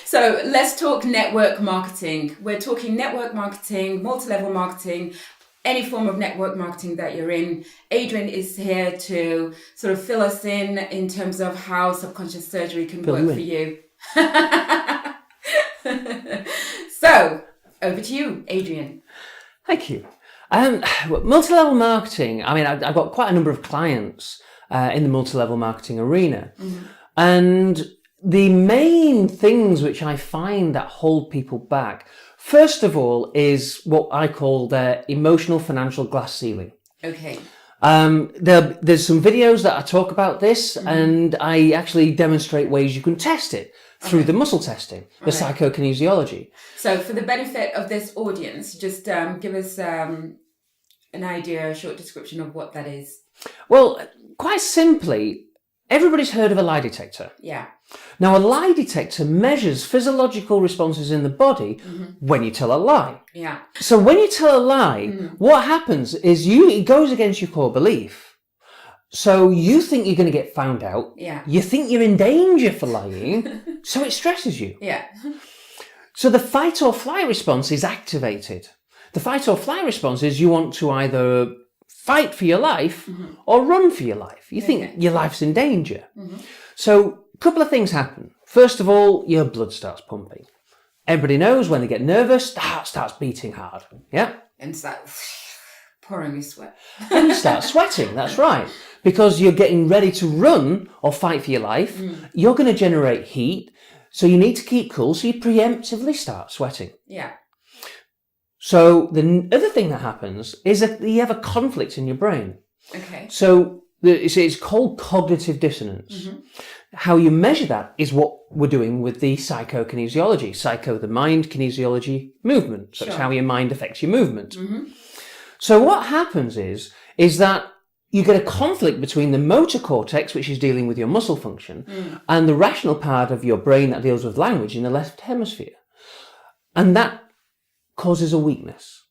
So let's talk network marketing. We're talking network marketing, multi-level marketing, any form of network marketing that you're in. Adrian is here to sort of fill us in terms of how subconscious surgery can work for you. So over to you, Adrian. Thank you. Multi-level marketing. I mean, I've got quite a number of clients in the multi-level marketing arena. Mm-hmm. And the main things which I find that hold people back, first of all, is what I call the emotional financial glass ceiling. Okay. There's some videos that I talk about this, mm-hmm. and I actually demonstrate ways you can test it through the muscle testing, the psychokinesiology. So for the benefit of this audience, just give us an idea, a short description of what that is. Well, quite simply, everybody's heard of a lie detector. Yeah. Now, a lie detector measures physiological responses in the body mm-hmm. when you tell a lie. Yeah. So when you tell a lie, mm-hmm. what happens is it goes against your core belief. So you think you're going to get found out. Yeah. You think you're in danger for lying. So it stresses you. Yeah. So the fight or flight response is activated. The fight or flight response is you want to either fight for your life mm-hmm. or run for your life. You think your life's in danger. Mm-hmm. So a couple of things happen. First of all, your blood starts pumping. Everybody knows when they get nervous, the heart starts beating hard. Yeah? And it's like pouring you sweat. And you start sweating, that's right. Because you're getting ready to run or fight for your life. Mm. You're going to generate heat. So you need to keep cool. So you preemptively start sweating. Yeah. So the other thing that happens is that you have a conflict in your brain. Okay. So it's called cognitive dissonance. Mm-hmm. How you measure that is what we're doing with the psychokinesiology. Psycho, the mind, kinesiology, movement. So it's how your mind affects your movement. Mm-hmm. So what happens is that you get a conflict between the motor cortex, which is dealing with your muscle function, and the rational part of your brain that deals with language in the left hemisphere. And that causes a weakness.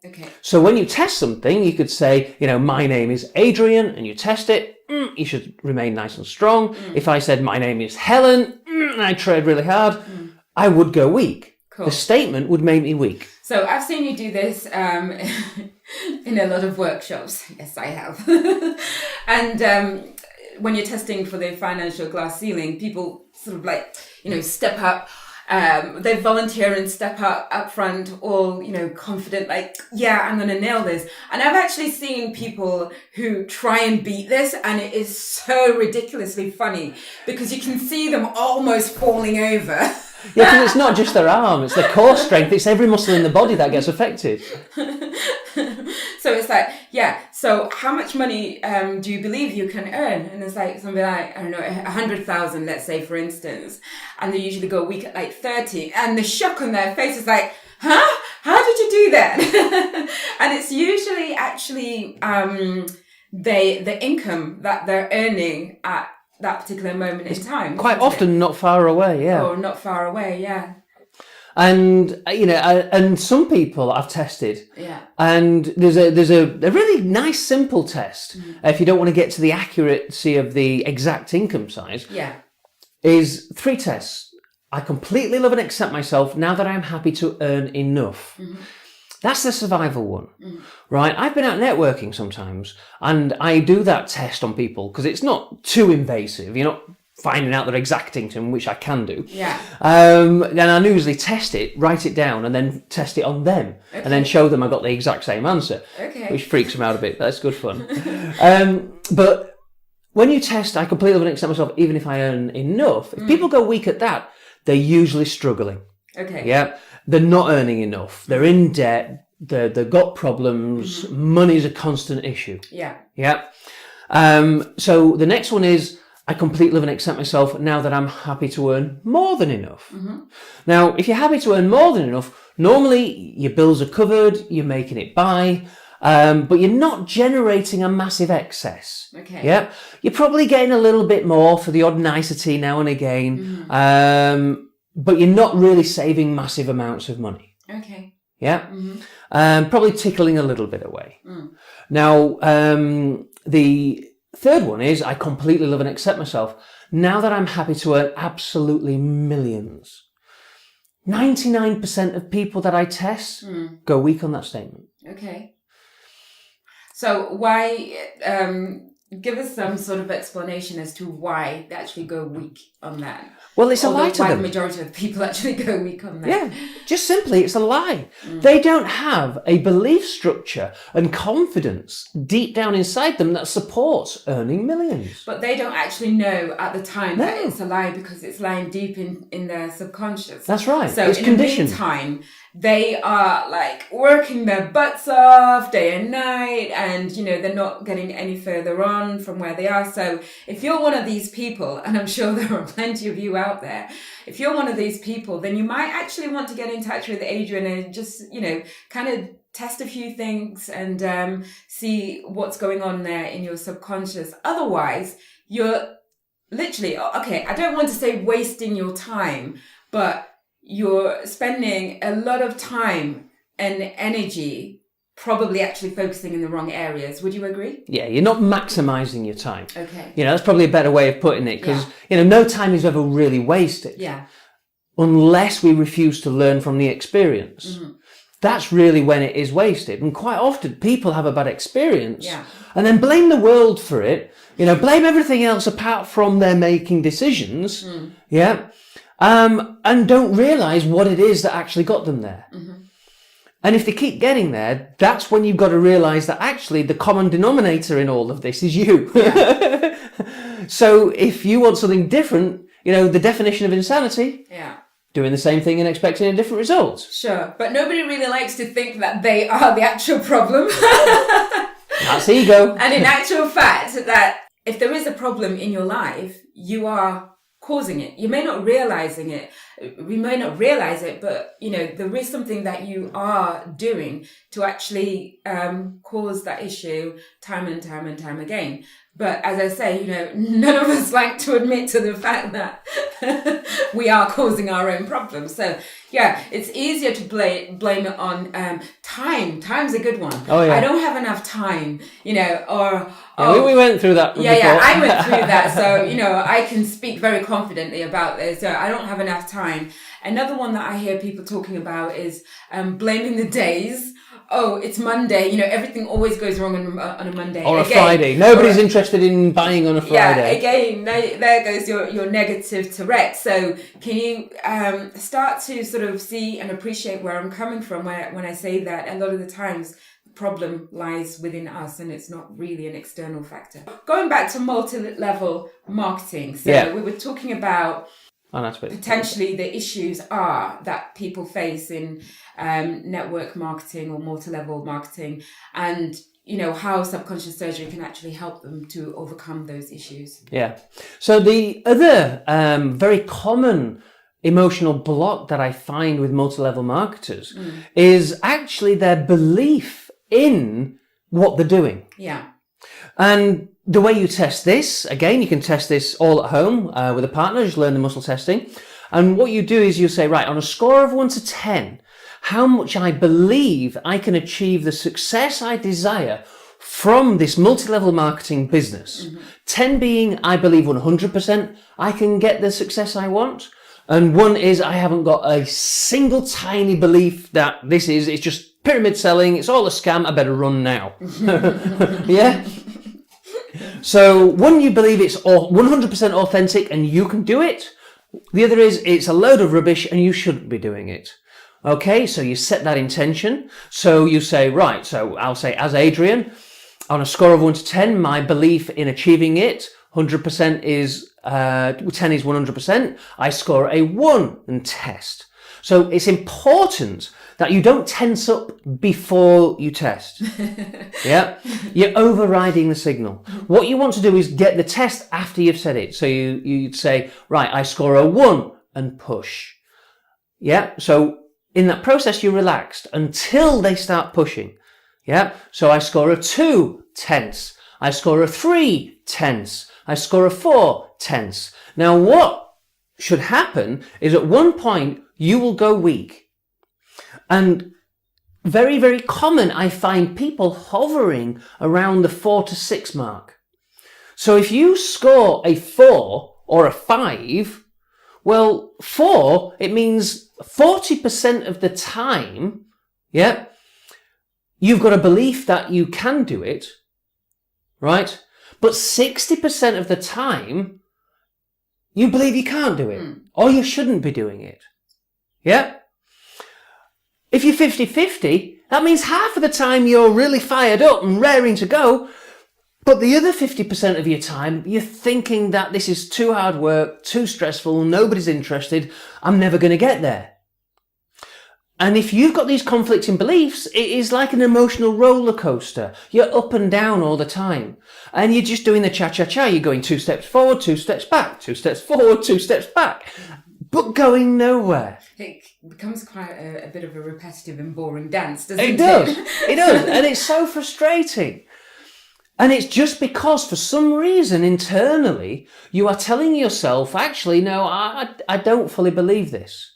Okay. So when you test something, you could say, my name is Adrian, and you test it, you should remain nice and strong. If I said my name is Helen, and I tried really hard, I would go weak. Cool. The statement would make me weak. So I've seen you do this in a lot of workshops. Yes, I have. And when you're testing for the financial glass ceiling, people sort of step up. They volunteer and step up front, all, confident, I'm going to nail this. And I've actually seen people who try and beat this, and it is so ridiculously funny because you can see them almost falling over. Yeah, because it's not just their arm, it's their core strength, it's every muscle in the body that gets affected. So it's so how much money do you believe you can earn? And it's something like, I don't know, 100,000, let's say, for instance. And they usually go a week at 30. And the shock on their face is huh? How did you do that? And it's usually actually the income that they're earning at that particular moment in time. Quite often not far away, yeah. Or not far away, yeah. And, and some people I've tested. Yeah. And there's a really nice, simple test. If you don't want to get to the accuracy of the exact income size. Yeah. Is 3 tests. I completely love and accept myself now that I'm happy to earn enough. Mm-hmm. That's the survival one, right? I've been out networking sometimes, and I do that test on people because it's not too invasive. You're not finding out their exact income, which I can do. Yeah. And I usually test it, write it down, and then test it on them, and then show them I got the exact same answer, which freaks them out a bit. That's good fun. But when you test, I completely wouldn't accept myself, even if I earn enough. If people go weak at that, they're usually struggling. Okay. Yeah. They're not earning enough. They're in debt. They've got problems. Mm-hmm. Money's a constant issue. Yeah. Yeah. So the next one is I completely live and accept myself now that I'm happy to earn more than enough. Mm-hmm. Now, if you're happy to earn more than enough, normally your bills are covered, you're making it by, but you're not generating a massive excess. Okay. Yeah. You're probably getting a little bit more for the odd nicety now and again. Mm-hmm. But you're not really saving massive amounts of money. Okay. Yeah. Mm-hmm. Probably tickling a little bit away. Now, the third one is I completely love and accept myself now that I'm happy to earn absolutely millions. 99% of people that I test go weak on that statement. Okay. So why, give us some sort of explanation as to why they actually go weak on that. Well, it's a lie to why them. the majority of people actually go weak on that. Yeah, just simply, it's a lie. They don't have a belief structure and confidence deep down inside them that supports earning millions. But they don't actually know at the time that it's a lie because it's lying deep in their subconscious. That's right. So it's in conditioned. the meantime, they are like working their butts off day and night, and they're not getting any further on from where they are. So if you're one of these people, and I'm sure there are plenty of you out there, if you're one of these people, then you might actually want to get in touch with Adrian and just kind of test a few things and see what's going on there in your subconscious. Otherwise, you're literally, okay, I don't want to say wasting your time, but you're spending a lot of time and energy probably actually focusing in the wrong areas. Would you agree? Yeah, you're not maximizing your time. Okay. That's probably a better way of putting it because, no time is ever really wasted. Yeah. Unless we refuse to learn from the experience. Mm-hmm. That's really when it is wasted. And quite often people have a bad experience and then blame the world for it. Blame everything else apart from their making decisions. Yeah. And don't realize what it is that actually got them there. Mm-hmm. And if they keep getting there, that's when you've got to realize that actually the common denominator in all of this is you. Yeah. So if you want something different, the definition of insanity, doing the same thing and expecting a different result. Sure. But nobody really likes to think that they are the actual problem. That's ego. And in actual fact, that if there is a problem in your life, you are causing it. You may not realize it, but there is something that you are doing to actually cause that issue time and time and time again. But as I say, none of us like to admit to the fact that we are causing our own problems. So yeah, it's easier to blame it on time. Time's a good one. Oh yeah. I don't have enough time, or we went through that. Yeah, I went through that. So I can speak very confidently about this. So I don't have enough time. Another one that I hear people talking about is blaming the days. Oh, it's Monday. Everything always goes wrong on a Monday. Or a Friday. Nobody's interested in buying on a Friday. Yeah, again, there goes your negative Tourette. So can you start to sort of see and appreciate where I'm coming from when I say that a lot of the times the problem lies within us and it's not really an external factor. Going back to multi-level marketing. So we were talking about potentially the issues are that people face in network marketing or multi-level marketing, and how subconscious surgery can actually help them to overcome those issues. Yeah. So the other very common emotional block that I find with multi-level marketers is actually their belief in what they're doing. Yeah. And the way you test this, again, you can test this all at home with a partner, just learn the muscle testing. And what you do is you say, right, on a score of 1 to 10, how much I believe I can achieve the success I desire from this multi-level marketing business. Mm-hmm. 10 being, I believe 100% I can get the success I want. And 1 is, I haven't got a single tiny belief that it's just pyramid selling, it's all a scam, I better run now. Yeah? So 1, you believe it's 100% authentic and you can do it. The other is, it's a load of rubbish and you shouldn't be doing it. Okay, so you set that intention. So you say, right, so I'll say, as Adrian, on a score of 1 to 10, my belief in achieving it, 100% is, 10 is 100%. I score a 1 and test. So it's important that you don't tense up before you test. Yeah? You're overriding the signal. What you want to do is get the test after you've said it. So you'd say, right, I score a 1 and push. Yeah? So in that process, you're relaxed until they start pushing. Yeah? So I score a 2, tense. I score a 3, tense. I score a 4, tense. Now what should happen is at one point, you will go weak. And very, very common, I find people hovering around the 4 to 6 mark. So if you score a 4 or a 5, well, 4, it means 40% of the time, yeah, you've got a belief that you can do it, right? But 60% of the time, you believe you can't do it, or you shouldn't be doing it. Yeah? If you're 50-50, that means half of the time you're really fired up and raring to go, but the other 50% of your time, you're thinking that this is too hard work, too stressful, nobody's interested, I'm never going to get there. And if you've got these conflicting beliefs, it is like an emotional roller coaster. You're up and down all the time. And you're just doing the cha-cha-cha. You're going 2 steps forward, 2 steps back, 2 steps forward, 2 steps back, but going nowhere. It becomes quite a bit of a repetitive and boring dance, doesn't it? It does. It does. And it's so frustrating. And it's just because for some reason internally, you are telling yourself, actually, no, I don't fully believe this.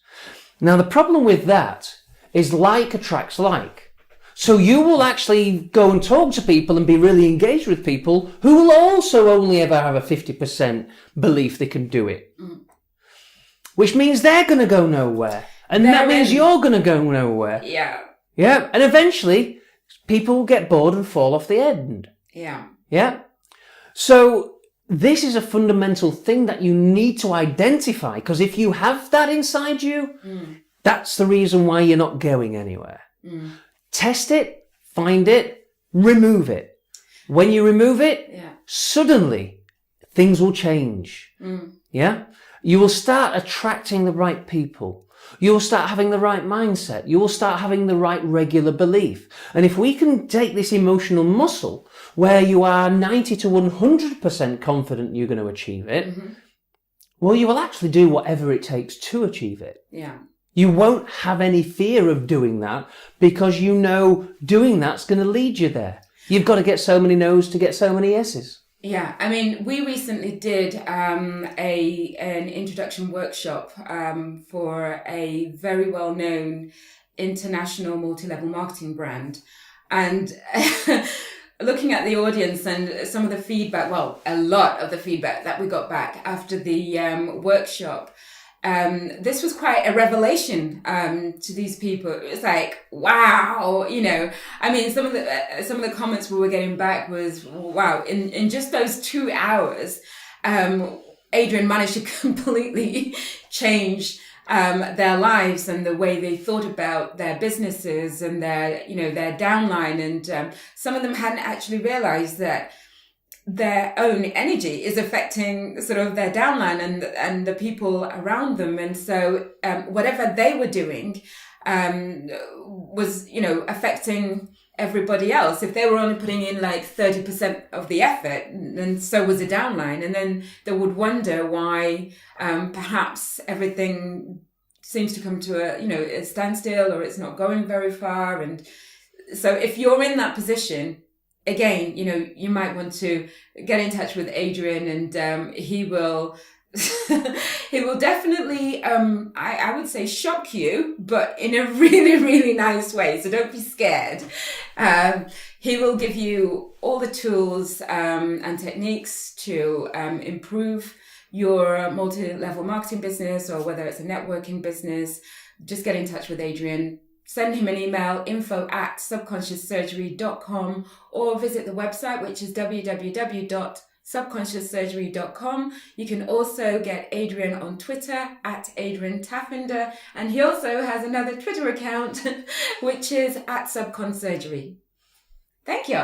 Now, the problem with that is like attracts like. So you will actually go and talk to people and be really engaged with people who will also only ever have a 50% belief they can do it. Which means they're going to go nowhere. And that means you're going to go nowhere. Yeah. Yeah. And eventually, people will get bored and fall off the end. Yeah. Yeah. So this is a fundamental thing that you need to identify, because if you have that inside you, that's the reason why you're not going anywhere. Test it, find it, remove it. When you remove it, suddenly things will change. Yeah. You will start attracting the right people. You will start having the right mindset. You will start having the right regular belief. And if we can take this emotional muscle where you are 90 to 100% confident you're going to achieve it, well, you will actually do whatever it takes to achieve it. Yeah. You won't have any fear of doing that because you know doing that's going to lead you there. You've got to get so many no's to get so many yeses. Yeah, I mean, we recently did an introduction workshop for a very well-known international multi-level marketing brand. And looking at the audience and some of the feedback, well, a lot of the feedback that we got back after the workshop, this was quite a revelation to these people. It was like, wow, you know. I mean, some of the comments we were getting back was, wow, in just those 2 hours, Adrian managed to completely change their lives and the way they thought about their businesses and their downline. And some of them hadn't actually realized that their own energy is affecting sort of their downline and the people around them. And so whatever they were doing was, affecting everybody else. If they were only putting in like 30% of the effort, then so was the downline. And then they would wonder why perhaps everything seems to come to a standstill, or it's not going very far. And so if you're in that position, again, you might want to get in touch with Adrian, and he will he will definitely I would say shock you, but in a really, really nice way. So don't be scared. He will give you all the tools and techniques to improve your multi-level marketing business, or whether it's a networking business. Just get in touch with Adrian. Send him an email, info@subconscioussurgery.com, or visit the website, which is www.subconscioussurgery.com. You can also get Adrian on Twitter @AdrianTaffender, and he also has another Twitter account, which is @subconssurgery. Thank you.